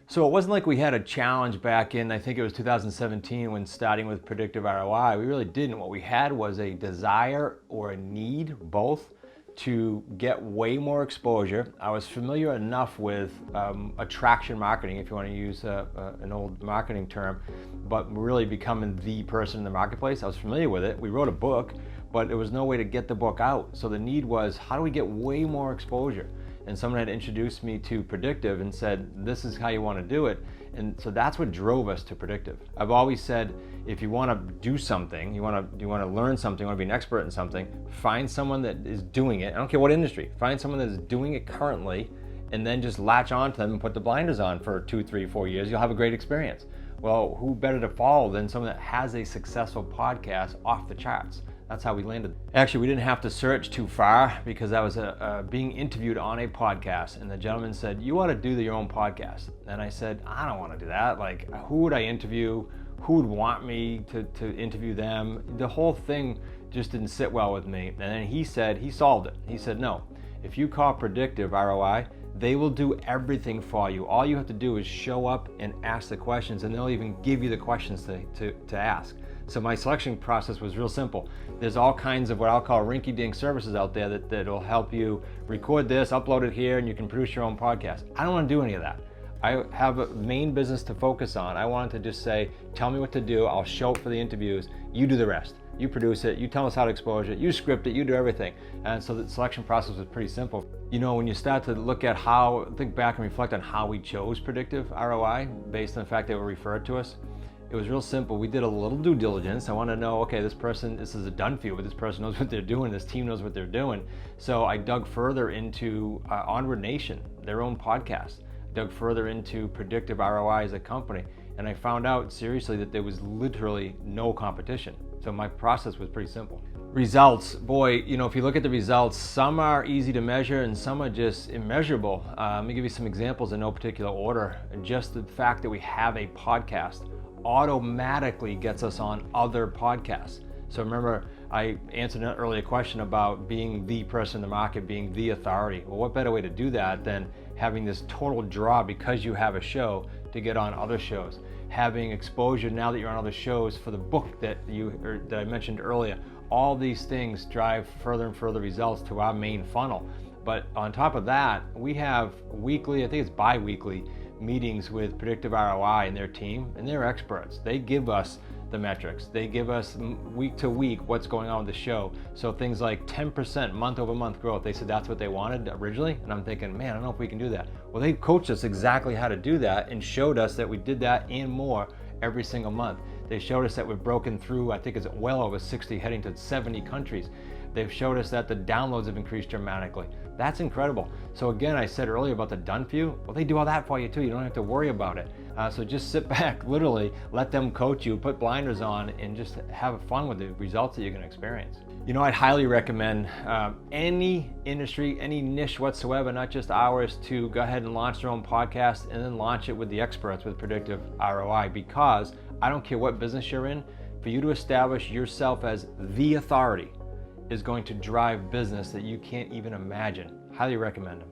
So it wasn't like we had a challenge back in, I think it was 2017 when starting with predictive ROI. We really didn't. What we had was a desire or a need, both, to get way more exposure. I was familiar enough with attraction marketing, if you want to use an old marketing term, but really becoming the person in the marketplace. I was familiar with it. We wrote a book, but there was no way to get the book out. So the need was, how do we get way more exposure? And someone had introduced me to predictive and said, this is how you want to do it. And so that's what drove us to predictive. I've always said, if you want to do something, you want to learn something, you want to be an expert in something, find someone that is doing it. I don't care what industry, find someone that is doing it currently, and then just latch on to them and put the blinders on for 2, 3, 4 years. You'll have a great experience. Well, who better to follow than someone that has a successful podcast off the charts? That's how we landed. Actually, we didn't have to search too far, because I was being interviewed on a podcast, and the gentleman said, you ought to do your own podcast. And I said, I don't want to do that. Like, who would I interview? Who would want me to interview them? The whole thing just didn't sit well with me. And then he said, he solved it. He said, no, if you call predictive ROI, they will do everything for you. All you have to do is show up and ask the questions, and they'll even give you the questions to ask. So my selection process was real simple. There's all kinds of what I'll call rinky-dink services out there that'll help you record this, upload it here, and you can produce your own podcast. I don't want to do any of that. I have a main business to focus on. I wanted to just say, tell me what to do, I'll show up for the interviews, you do the rest. You produce it, you tell us how to expose it, you script it, you do everything. And so the selection process was pretty simple. You know, when you start to look at think back and reflect on how we chose predictive ROI based on the fact they were referred to us, it was real simple. We did a little due diligence. I want to know, okay, this is a done for you, but this person knows what they're doing, this team knows what they're doing. So I dug further into Onward Nation, their own podcast. Dug further into predictive ROI as a company, and I found out seriously that there was literally no competition. So my process was pretty simple. Results, boy, you know, if you look at the results, some are easy to measure and some are just immeasurable. Let me give you some examples in no particular order. Just the fact that we have a podcast automatically gets us on other podcasts. So remember, I answered an earlier question about being the person in the market, being the authority. Well, what better way to do that than having this total draw because you have a show to get on other shows? Having exposure now that you're on other shows for the book that I mentioned earlier. All these things drive further and further results to our main funnel. But on top of that, we have weekly, I think it's bi-weekly, meetings with predictive ROI and their team, and they're experts. They give us the metrics. They give us week to week what's going on with the show. So things like 10% month over month growth, they said that's what they wanted originally, and I'm thinking, man, I don't know if we can do that. Well, they coached us exactly how to do that and showed us that we did that and more every single month. They showed us that we've broken through, I think it's well over 60, heading to 70 countries. They've showed us that the downloads have increased dramatically. That's incredible. So again, I said earlier about the done for you. Well, they do all that for you too. You don't have to worry about it. So just sit back, literally, let them coach you, put blinders on, and just have fun with the results that you're going to experience. You know, I'd highly recommend any industry, any niche whatsoever, not just ours, to go ahead and launch their own podcast and then launch it with the experts with predictive ROI, because I don't care what business you're in, for you to establish yourself as the authority is going to drive business that you can't even imagine. Highly recommend them.